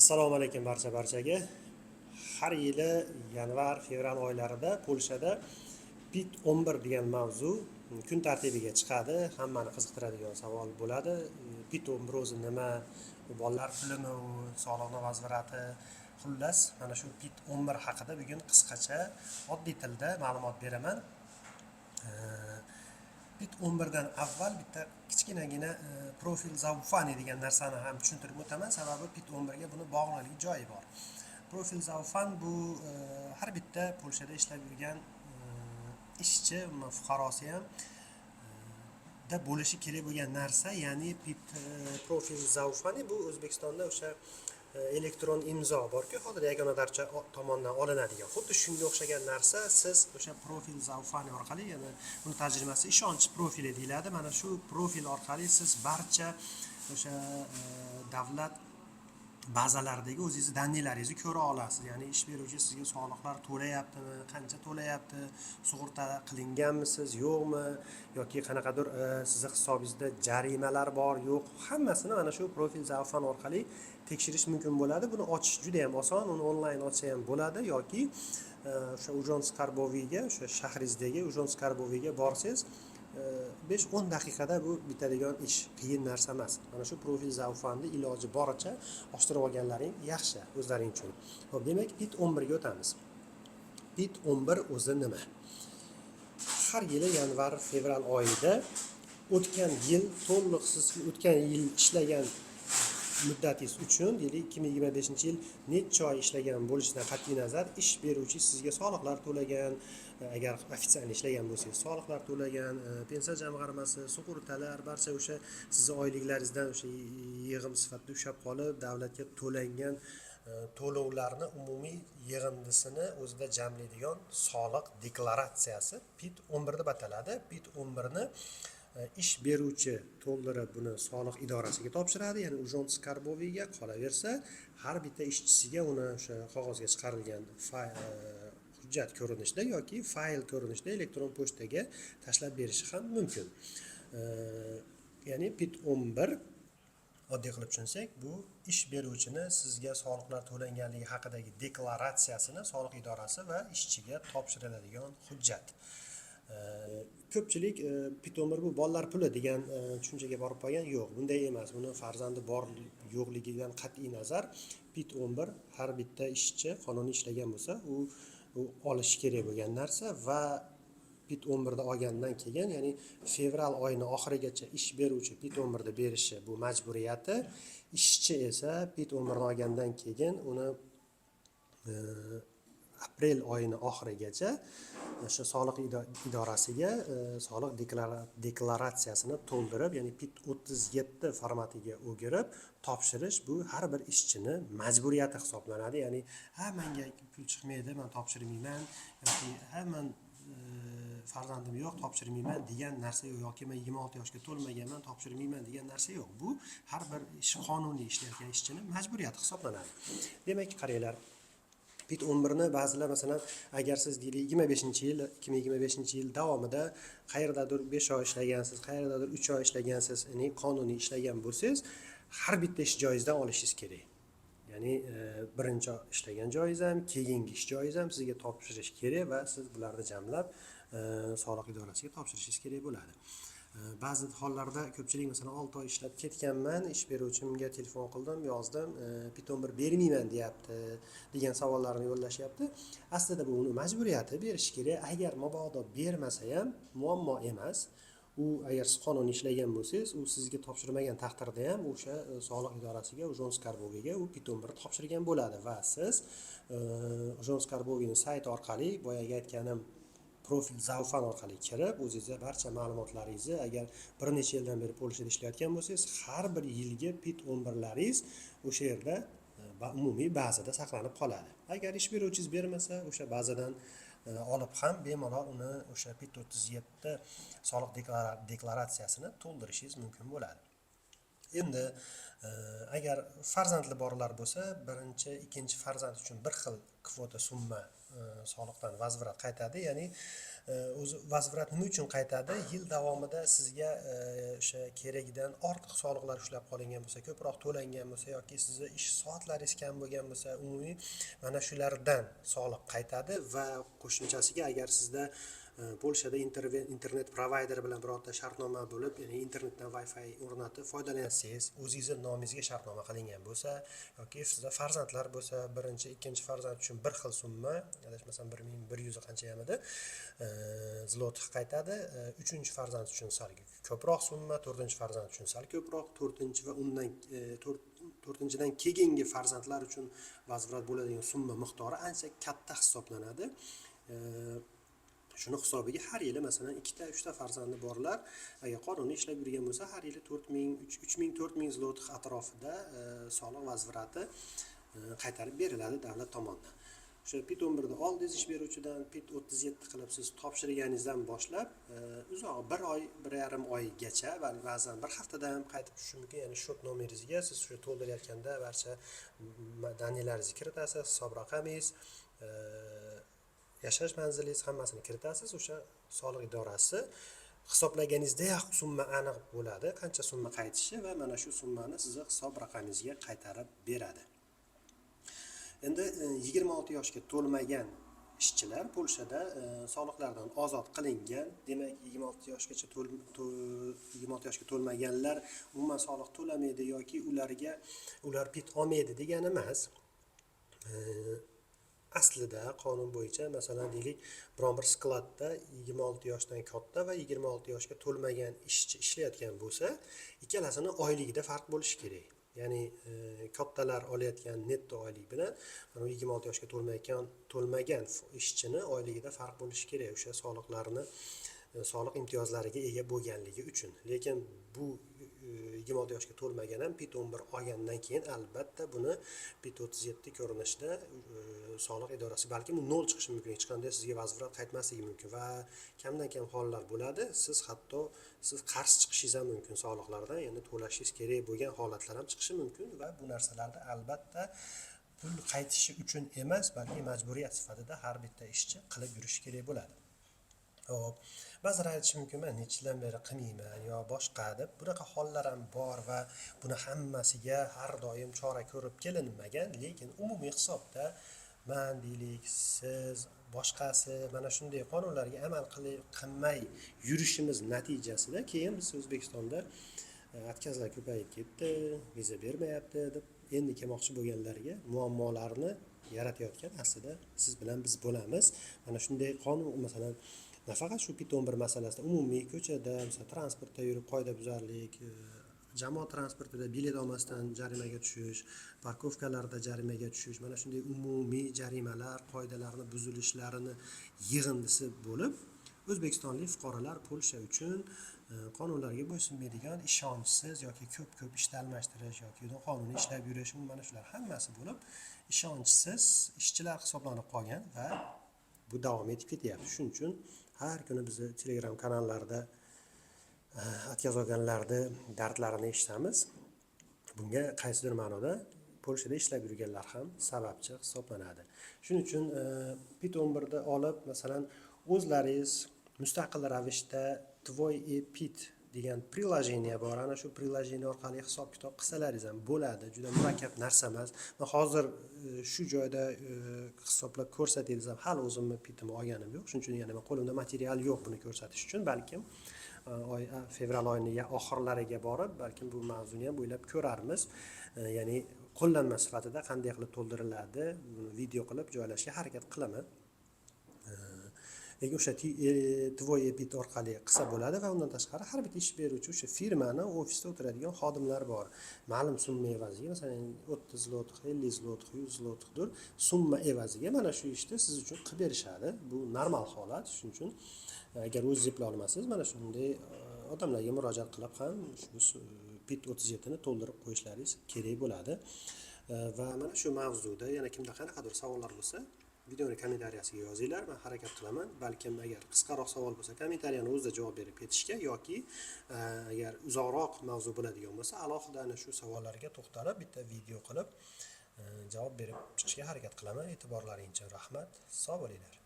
Assalomu alaykum barchaga. Har yili yanvar, fevral oylarida Polshada PIT 11 degan mavzu kun tartibiga chiqadi. Hammani qiziqtiradigan savol bo'ladi. PIT 11 o'zi nima? Bolalar pulimi, soliqni vazirati. Xullas, mana shu PIT 11 haqida bugun qisqacha oddiy tilda ma'lumot beraman. PIT 11 dan avval bitta kichkinagina profil zaufani degan narsani ham tushuntirib o'taman, sababi PIT 11 ga buni bog'liqlik joyi bor. Profil zaufan bu har bitta Polshada ishlab yurgan ishchi, fuqarosi ham da bo'lishi kerak bo'lgan narsa, ya'ni PIT profil zaufani bu O'zbekistonda o'sha elektron imzo borku, hozir yagona darcha tomonidan olinadigan. Xuddi shunga o'xshagan narsa siz o'sha profil zaufani orqali, ya'ni uni tarjimasi ishonch profili deyiladi. Mana shu profil orqali siz barcha o'sha davlat bazalaridagi o'zingizni daniylaringizni ko'ra olasiz. Ya'ni ish beruvchi sizga soliqlar to'layaptimi, qancha to'layapti, sug'urta qilinganmisiz, yo'qmi, yoki qanaqadir sizning hisobingizda jarimalar bor, yo'q, hammasini mana shu profil zaufan orqali tekshirish mumkin bo'ladi. Buni ochish juda ham oson, uni onlayn ochsa ham bo'ladi yoki o'sha Ujont Skarboviga, o'sha shahringizdagi Ujont Skarboviga borsangiz 5-10 daqiqada bu bitadigan ish, qiyin narsa emas. Mana shu profil zaufanni iloji boricha ochtirib olganlaring yaxshi o'zlaring uchun. Xo'p, demak PIT 11 ga o'tamiz. PIT 11 o'zi nima? Har yili yanvar, fevral oyida o'tgan yil to'liq siz o'tgan yil ishlagan muddatingiz uchun, deylik 2025-yil necha oy ishlagan bo'lishidan qat'iy nazar, ish beruvchi sizga soliqlar to'lagan, agar ofitsial ishlagan bo'lsangiz soliqlar to'lagan, pensiya jamg'armasi, sug'urtalar, barcha o'sha sizning oyliklaringizdan o'sha yig'im sifatida ushlab qolib davlatga to'langan to'lovlarni umumiy yig'indisini o'zida jamlaydigan soliq deklaratsiyasi PIT 11 deb ataladi. PIT 11 ni ish beruvchi to'ldirib buni soliq idorasiga topshiradi, ya'ni Ujont Skarboviga. Qolaversa, har bitta ishchisiga uni o'sha qog'ozga chiqarilgan hujjat ko'rinishida yoki fayl ko'rinishida elektron pochtaga tashlab berishi ham mumkin. Ya'ni PIT 11 oddiy qilib tushunsak, bu ish beruvchini sizga soliqlar to'langanligi haqidagi deklaratsiyasini soliq idorasi va ishchiga topshiriladigan hujjat. Ko'pchilik PIT 11 bu bolalar puli degan tushunchaga borib qolgan. Yo'q, bunday emas. Buni farzandi bor yo'qligidan qat'iy nazar PIT 11 har bitta ishchi qonuniy ishlagan bo'lsa, u olishi kerak bo'lgan narsa va PIT 11 da olgandan keyin, ya'ni fevral oyining oxirigacha ish beruvchi PIT 11 da berishi bu majburiyati, ishchi esa PIT 11 ni olgandan keyin uni aprel oyining oxirigacha o'sha soliq idorasiga soliq deklaratsiyasini to'ldirib, ya'ni PIT 37 formatiga o'girib topshirish bu har bir ishchini majburiyati hisoblanadi. Ya'ni menga pul chiqmaydi, men topshirmayman yoki men farzandim yo'q, topshirmayman degan narsa yo'q, yoki men 26 yoshga to'lmaganman, topshirmayman degan narsa yo'q. Bu har bir qonuniy ishlayotgan ishchini majburiyati hisoblanadi. Demak, qaranglar, PIT 11 ni ba'zilar, masalan, agar siz deylik 2025-yil davomida qayerdadir 5 oy ishlagansiz, qayerdadir 3 oy ishlagansiz, ya'ni qonuniy ishlagan bo'lsangiz, har bitta ish joyingizdan olishingiz kerak. Ya'ni birinchi ishlagan joyingiz ham, keyingi ish joyingiz ham sizga topshirish kerak va siz bularni jamlab soliq idorasiga topshirishingiz kerak bo'ladi. Ba'zi hollarda ko'pchilik, masalan, 6 oy ishlab ketganman, ish beruvchimga telefon qildim, yozdim, PIT 11 bermayman deyapti, degan savollarni yo'llashyapti. Aslida bu uni majburiyati, berish kerak. Agar mabodo bermasa ham muammo emas. U agar siz qonuniy ishlagan bo'lsangiz, u sizga topshirmagan taqdirda ham o'sha soliq idorasiga, Ujont Skarboviga u PIT 11 topshirgan bo'ladi va siz Ujont Skarbovining sayti orqali, boyaga aytganim profil zaufan orqali kirib, o'zingizga barcha ma'lumotlaringizni, agar bir necha yildan beri Polshada ishlayotgan bo'lsangiz, har bir yilgi PIT 11laringiz o'sha yerda umumiy bazada saqlanib qoladi. Agar ish beruvchingiz bermasa, o'sha bazadan olib ham bemalol uni o'sha PIT 37 soliq deklaratsiyasini to'ldirishingiz mumkin bo'ladi. Endi agar farzandli bolalar bo'lsa, birinchi, ikkinchi farzand uchun bir xil kvota summa soliqdan vazvirat qaytadi. Ya'ni o'zi vazvirat nima uchun qaytadi? Yil davomida sizga o'sha keragidan ortiq soliqlar ushlab qolingan bo'lsa, ko'proq to'langan bo'lsa yoki sizni ish soatlaringiz kam bo'lgan bo'lsa, umumiy mana shulardan soliq qaytadi va qo'shimchasiga agar sizda Polshada internet provayderi bilan birorta shartnoma bo'lib, ya'ni internetdan Wi-Fi o'rnatib foydalansangiz, o'zingizning nomingizga shartnoma qilingan bo'lsa yoki sizda farzandlar bo'lsa, birinchi, ikkinchi farzand uchun bir xil summa, adashmasam 1100 qancha edi, zlotih qaytadi. Uchinchi farzand uchun sal ko'proq summa, to'rtinchi farzand uchun sal ko'proq, to'rtinchi va undan to'rtinchidan keyingi farzandlar uchun vazvirat bo'ladigan summa miqdori ancha katta hisoblanadi. Shuni hisobiga har yili masalan 2-3 farzandi borlar agar qonuniy ishlab yurgan bo'lsa, har yili 3000-4000 zlotih atrofida soliq vazvirati qaytarib beriladi davlat tomonidan. O'sha PIT 11 da oldingiz ish beruvchidan PIT 37 qilib siz topshirganingizdan boshlab uzoq 1 oy, 1,5 oygacha va ba'zan bir haftada ham qaytib tushishi mumkin. Ya'ni shot nomeringizga siz shu to'ldirayotganda barcha daniyalaringizni kiritasiz, hisob raqamingiz, yashash manzilingiz hammasini kiritasiz. O'sha soliq idorasi hisoblaganingizda summa aniq bo'ladi, qancha summa qaytishi va mana shu summani sizning hisob raqamingizga qaytarib beradi. Endi 26 yoshga to'lmagan ishchilar Polshada soliqlardan ozod qilingan. Demak, 26 yoshgacha 26 yoshga to'lmaganlar umuman soliq to'lamaydi yoki ular PIT olmaydi degani emas. Aslida qonun bo'yicha masalan deylik, biron bir skladda 26 yoshdan katta va 26 yoshga to'lmagan ishchi ishlayotgan bo'lsa, ikkalasini oyligida farq bo'lishi kerak. Ya'ni kattalar olayotgan netto oylik bilan 26 yoshga to'lmagan ishchini oyligida farq bo'lishi kerak, o'sha soliq imtiyozlariga ega bo'lganligi uchun. Lekin bu 26 yoshga to'lmagan ham PIT 11 olgandan keyin albatta buni PIT 37 ko'rinishida soliq idorasi balki 0 chiqishi mumkin, hech qanday sizga vazvirat qaytmasligi mumkin va kamdan kam hollar bo'ladi. Siz qarz chiqishingiz ham mumkin soliqlardan, ya'ni to'lashingiz kerak bo'lgan holatlar ham chiqishi mumkin va bu narsalarda albatta pul qaytishi uchun emas, balki majburiyat sifatida har bitta ishchi qilib yurishi kerak bo'ladi. Xo'p, ba'zilar aytishi mumkin, men necha yildan beri qilmayman yo boshqa deb. Bunaqa hollar ham bor va buni hammasiga har doim chora ko'rib kelinmagan, lekin umumiy hisobda men deylik, siz boshqasi mana shunday qonunlarga amal qilmay yurishimiz natijasida keyin biz O'zbekistonda atkazlar ko'payib ketdi, viza bermayapti deb endi kelmoqchi bo'lganlarga muammolarni yaratayotgan aslida siz bilan biz bo'lamiz. Mana shunday qonun, masalan, nafaqat shu PIT 11 masalasida, umumiy ko'chada, masalan, transportda yurib qoidabuzarlik, jamoat transportida bilet olmasdan jarimaga tushish, parkovkalarda jarimaga tushish, mana shunday umumiy jarimalar, qoidalarni buzilishlarini yig'indisi bo'lib, o'zbekistonlik fuqarolar Polsha uchun qonunlarga bo'ysunmaydigan, ishonchsiz yoki ko'p ishni almashtirish yoki qonuniy ishlab yurish, mana shular hammasi bo'lib, ishonchsiz ishchilar hisoblanib qolgan va bu davom etib ketyapti. Shuning uchun har kuni bizni Telegram kanallarda atkaz olganlarni dardlarini eshitamiz. Bunga qaysidir ma'noda Polshada ishlab yurganlar ham sababchi hisoblanadi. Shuning uchun PIT 11 da olib, masalan, o'zlaringiz mustaqil ravishda Tvoy PIT degan priложение bor. Ana shu priложение orqali hisob-kitob qilsalaringiz ham bo'ladi. Juda murakkab narsa emas. Men hozir shu joyda hisoblab ko'rsatsangiz ham hali o'zimni PITimni olganim yo'q. Shuning uchun yana men qo'limda material yo'q buni ko'rsatish uchun. Balkim fevral oyining oxirlariga borib, balkim bu mavzuni ham bo'ylab ko'rarmiz. Ya'ni qo'llanma sifatida qanday qilib to'ldiriladi, buni video qilib joylashga harakat qilaman. Lekin o'sha Tvoy PIT orqali qilsa bo'ladi va undan tashqari har bir ish beruvchi o'sha firmani ofisda o'tiradigan xodimlar bor. Ma'lum summa evaziga, masalan, 30 zlotih, 50 zlotih, 100 zlotihdir, summa evaziga mana shu ishni siz uchun qilib berishadi. Bu normal holat. Shuning uchun agar o'zingiz eplay olmasangiz, mana shunday odamlarga murojaat qilib ham shu PIT 37 ni to'ldirib qo'yishlaringiz kerak bo'ladi. Va mana shu mavzuda yana kimda qanaqadir savollar bo'lsa, videoni kommentariyasiga yozinglar, men harakat qilaman. Balkim agar qisqaroq savol bo'lsa, kommentariyani o'zida javob berib ketishga yoki agar uzoqroq mavzu bo'ladigan bo'lsa, alohida ana shu savollarga to'xtalib bitta video qilib javob berib chiqishga harakat qilaman. E'tiborlaring uchun rahmat. Sog' bo'linglar.